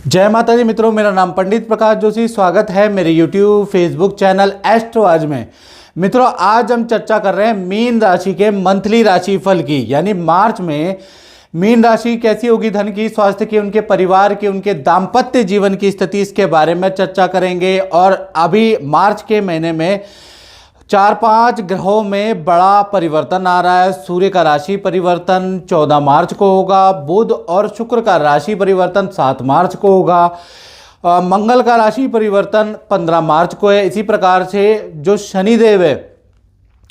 जय माता दी मित्रों, मेरा नाम पंडित प्रकाश जोशी। स्वागत है मेरे यूट्यूब फेसबुक चैनल एस्ट्रो आज में। मित्रों, आज हम चर्चा कर रहे हैं मीन राशि के मंथली राशिफल की, यानी मार्च में मीन राशि कैसी होगी, धन की, स्वास्थ्य की, उनके परिवार की, उनके दाम्पत्य जीवन की स्थिति, इसके बारे में चर्चा करेंगे। और अभी मार्च के महीने में 4-5 ग्रहों में बड़ा परिवर्तन आ रहा है। सूर्य का राशि परिवर्तन 14 मार्च को होगा, बुध और शुक्र का राशि परिवर्तन 7 मार्च को होगा, मंगल का राशि परिवर्तन 15 मार्च को है। इसी प्रकार से जो शनिदेव है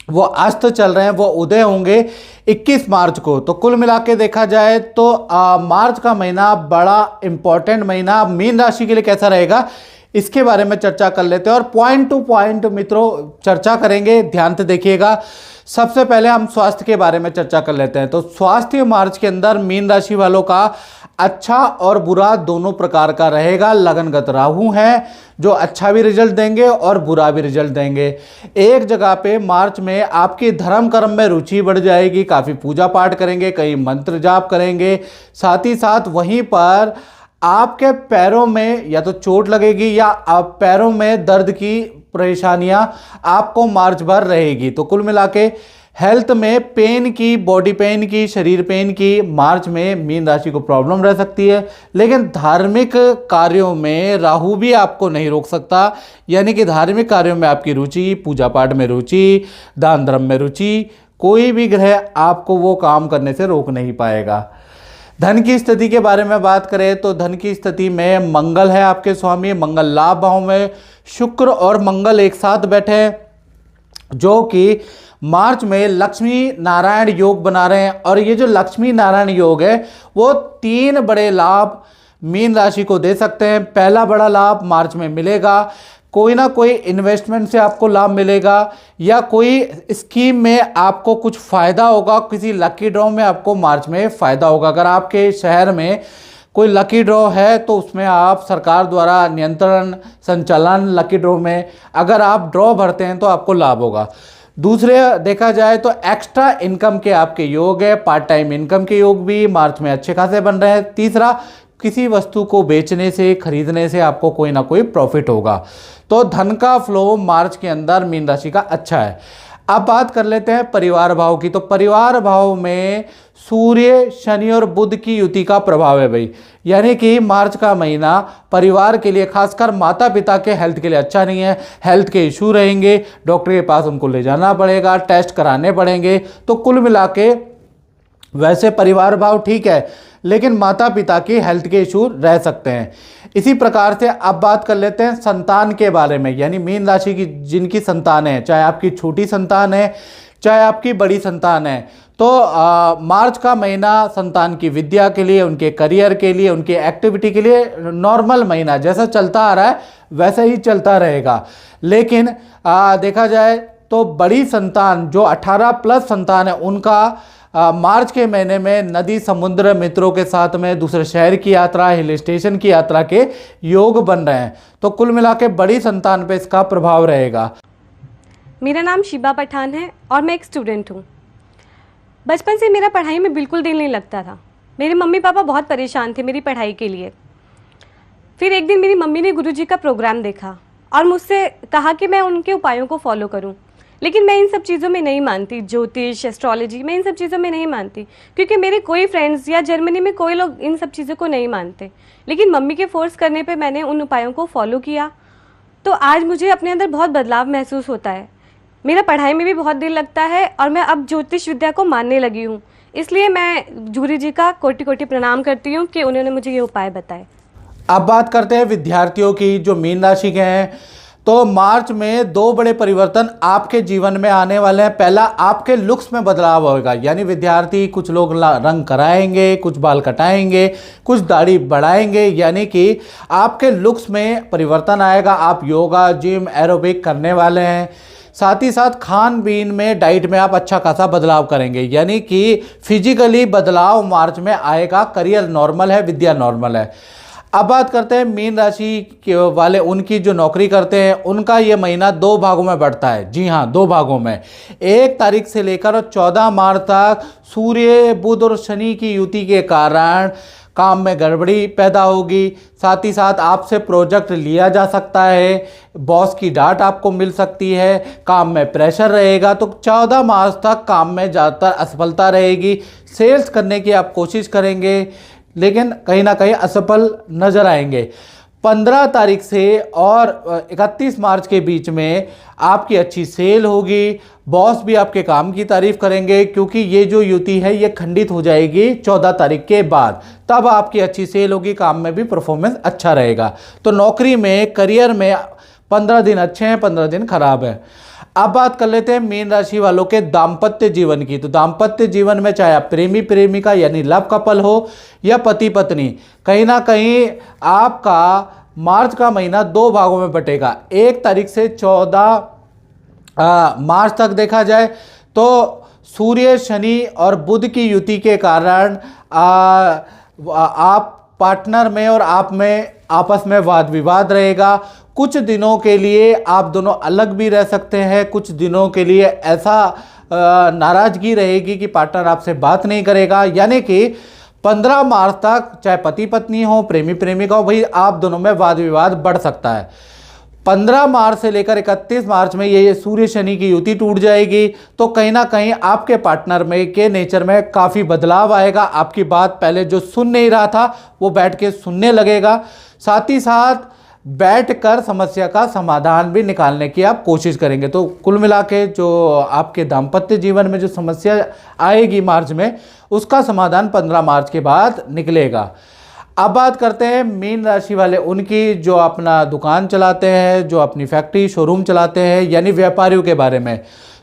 वो अस्त चल रहे हैं, वो उदय होंगे 21 मार्च को। तो कुल मिला के देखा जाए तो मार्च का महीना बड़ा इंपॉर्टेंट महीना मीन राशि के लिए कैसा रहेगा, इसके बारे में चर्चा कर लेते हैं और पॉइंट टू पॉइंट मित्रों चर्चा करेंगे। ध्यान से देखिएगा। सबसे पहले हम स्वास्थ्य के बारे में चर्चा कर लेते हैं। तो स्वास्थ्य मार्च के अंदर मीन राशि वालों का अच्छा और बुरा दोनों प्रकार का रहेगा। लगनगत राहु हैं जो अच्छा भी रिजल्ट देंगे और बुरा भी रिजल्ट देंगे। एक जगह पे मार्च में आपकी धर्म कर्म में रुचि बढ़ जाएगी, काफ़ी पूजा पाठ करेंगे, कई मंत्र जाप करेंगे। साथ ही साथ वहीं पर आपके पैरों में या तो चोट लगेगी या आप पैरों में दर्द की परेशानियां आपको मार्च भर रहेगी। तो कुल मिला के हेल्थ में पेन की, बॉडी पेन की, शरीर पेन की मार्च में मीन राशि को प्रॉब्लम रह सकती है। लेकिन धार्मिक कार्यों में राहु भी आपको नहीं रोक सकता, यानी कि धार्मिक कार्यों में आपकी रुचि, पूजा पाठ में रुचि, दान धर्म में रुचि, कोई भी ग्रह आपको वो काम करने से रोक नहीं पाएगा। धन की स्थिति के बारे में बात करें तो धन की स्थिति में मंगल है आपके स्वामी, मंगल लाभ भाव में, शुक्र और मंगल एक साथ बैठे हैं जो कि मार्च में लक्ष्मी नारायण योग बना रहे हैं। और ये जो लक्ष्मी नारायण योग है वो 3 बड़े लाभ मीन राशि को दे सकते हैं। पहला बड़ा लाभ मार्च में मिलेगा, कोई ना कोई इन्वेस्टमेंट से आपको लाभ मिलेगा या कोई स्कीम में आपको कुछ फ़ायदा होगा, किसी लकी ड्रॉ में आपको मार्च में फ़ायदा होगा। अगर आपके शहर में कोई लकी ड्रॉ है तो उसमें आप सरकार द्वारा नियंत्रण संचालन लकी ड्रॉ में अगर आप ड्रॉ भरते हैं तो आपको लाभ होगा। दूसरे देखा जाए तो एक्स्ट्रा इनकम के आपके योग है, पार्ट टाइम इनकम के योग भी मार्च में अच्छे खासे बन रहे हैं। तीसरा, किसी वस्तु को बेचने से, खरीदने से आपको कोई ना कोई प्रॉफिट होगा। तो धन का फ्लो मार्च के अंदर मीन राशि का अच्छा है। अब बात कर लेते हैं परिवार भाव की। तो परिवार भाव में सूर्य, शनि और बुध की युति का प्रभाव है भाई, यानी कि मार्च का महीना परिवार के लिए, खासकर माता पिता के हेल्थ के लिए अच्छा नहीं है। हेल्थ के इशू रहेंगे, डॉक्टर के पास उनको ले जाना पड़ेगा, टेस्ट कराने पड़ेंगे। तो कुल मिला के वैसे परिवार भाव ठीक है, लेकिन माता पिता की हेल्थ के इशू रह सकते हैं। इसी प्रकार से अब बात कर लेते हैं संतान के बारे में, यानी मीन राशि की जिनकी संतान है, चाहे आपकी छोटी संतान है चाहे आपकी बड़ी संतान है। तो मार्च का महीना संतान की विद्या के लिए, उनके करियर के लिए, उनकी एक्टिविटी के लिए नॉर्मल महीना, जैसा चलता आ रहा है वैसा ही चलता रहेगा। लेकिन देखा जाए तो बड़ी संतान जो 18+ संतान है उनका मार्च के महीने में नदी, समुद्र, मित्रों के साथ में दूसरे शहर की यात्रा, हिल स्टेशन की यात्रा के योग बन रहे हैं। तो कुल मिला के बड़ी संतान पे इसका प्रभाव रहेगा। मेरा नाम शिबा पठान है और मैं एक स्टूडेंट हूँ। बचपन से मेरा पढ़ाई में बिल्कुल दिल नहीं लगता था। मेरे मम्मी पापा बहुत परेशान थे मेरी पढ़ाई के लिए। फिर एक दिन मेरी मम्मी ने गुरुजी का प्रोग्राम देखा और मुझसे कहा कि मैं उनके उपायों को फॉलो करूँ। लेकिन मैं इन सब चीज़ों में नहीं मानती, ज्योतिष, एस्ट्रोलॉजी, मैं इन सब चीज़ों में नहीं मानती, क्योंकि मेरे कोई फ्रेंड्स या जर्मनी में कोई लोग इन सब चीज़ों को नहीं मानते। लेकिन मम्मी के फोर्स करने पे मैंने उन उपायों को फॉलो किया। तो आज मुझे अपने अंदर बहुत बदलाव महसूस होता है। मेरा पढ़ाई में भी बहुत दिल लगता है और मैं अब ज्योतिष विद्या को मानने लगी हूँ। इसलिए मैं गुरु जी का कोटि कोटि प्रणाम करती हूँ कि उन्होंने मुझे ये उपाय बताए। अब बात करते हैं विद्यार्थियों की जो मीन राशि के हैं। तो मार्च में 2 बड़े परिवर्तन आपके जीवन में आने वाले हैं। पहला, आपके लुक्स में बदलाव होगा, यानी विद्यार्थी, कुछ लोग रंग कराएंगे, कुछ बाल कटाएंगे, कुछ दाढ़ी बढ़ाएंगे, यानी कि आपके लुक्स में परिवर्तन आएगा। आप योगा, जिम, एरोबिक करने वाले हैं। साथ ही साथ खान पीन में, डाइट में आप अच्छा खासा बदलाव करेंगे, यानी कि फिजिकली बदलाव मार्च में आएगा। करियर नॉर्मल है, विद्या नॉर्मल है। अब बात करते हैं मीन राशि के वाले, उनकी जो नौकरी करते हैं उनका ये महीना 2 भागों में बढ़ता है। जी हाँ, 2 भागों में। 1 तारीख से लेकर 14 मार्च तक सूर्य, बुध और शनि की युति के कारण काम में गड़बड़ी पैदा होगी, साथ ही साथ आपसे प्रोजेक्ट लिया जा सकता है, बॉस की डांट आपको मिल सकती है, काम में प्रेशर रहेगा। तो 14 मार्च तक काम में ज़्यादातर असफलता रहेगी। सेल्स करने की आप कोशिश करेंगे लेकिन कहीं ना कहीं असफल नजर आएंगे। 15 तारीख से और 31 मार्च के बीच में आपकी अच्छी सेल होगी, बॉस भी आपके काम की तारीफ करेंगे, क्योंकि ये जो युति है ये खंडित हो जाएगी 14 तारीख के बाद। तब आपकी अच्छी सेल होगी, काम में भी परफॉर्मेंस अच्छा रहेगा। तो नौकरी में, करियर में 15 दिन अच्छे हैं, 15 दिन खराब है। अब बात कर लेते हैं मीन राशि वालों के दाम्पत्य जीवन की। तो दाम्पत्य जीवन में चाहे आप प्रेमी प्रेमिका यानी लव कपल हो या पति पत्नी, कहीं ना कहीं आपका मार्च का महीना 2 भागों में बटेगा। 1 तारीख से 14 मार्च तक देखा जाए तो सूर्य, शनि और बुध की युति के कारण आप पार्टनर में और आप में आपस में वाद विवाद रहेगा। कुछ दिनों के लिए आप दोनों अलग भी रह सकते हैं, कुछ दिनों के लिए ऐसा नाराजगी रहेगी कि पार्टनर आपसे बात नहीं करेगा। यानी कि 15 मार्च तक चाहे पति पत्नी हो, प्रेमी प्रेमिका हो, भाई आप दोनों में वाद विवाद बढ़ सकता है। 15 मार्च से लेकर 31 मार्च में ये सूर्य शनि की युति टूट जाएगी। तो कहीं ना कहीं आपके पार्टनर में के नेचर में काफ़ी बदलाव आएगा। आपकी बात पहले जो सुन नहीं रहा था वो बैठ के सुनने लगेगा। साथ ही साथ बैठकर समस्या का समाधान भी निकालने की आप कोशिश करेंगे। तो कुल मिला के जो आपके दाम्पत्य जीवन में जो समस्या आएगी मार्च में, उसका समाधान 15 मार्च के बाद निकलेगा। अब बात करते हैं मीन राशि वाले उनकी जो अपना दुकान चलाते हैं, जो अपनी फैक्ट्री शोरूम चलाते हैं, यानी व्यापारियों के बारे में।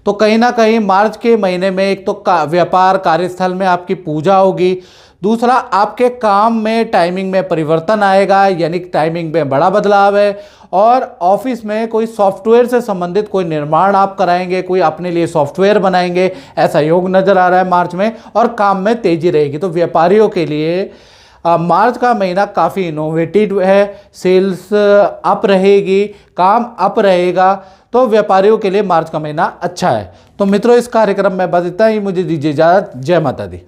तो कहीं ना कहीं मार्च के महीने में एक तो व्यापार कार्यस्थल में आपकी पूजा होगी, दूसरा आपके काम में टाइमिंग में परिवर्तन आएगा, यानी टाइमिंग में बड़ा बदलाव है। और ऑफिस में कोई सॉफ्टवेयर से संबंधित कोई निर्माण आप कराएंगे, कोई अपने लिए सॉफ्टवेयर बनाएंगे, ऐसा योग नज़र आ रहा है मार्च में। और काम में तेजी रहेगी। तो व्यापारियों के लिए मार्च का महीना काफ़ी इनोवेटिव है, सेल्स अप रहेगी, काम अप रहेगा। तो व्यापारियों के लिए मार्च का महीना अच्छा है। तो मित्रों, इस कार्यक्रम में बस इतना ही। मुझे दीजिए इजाज़त। जय माता दी।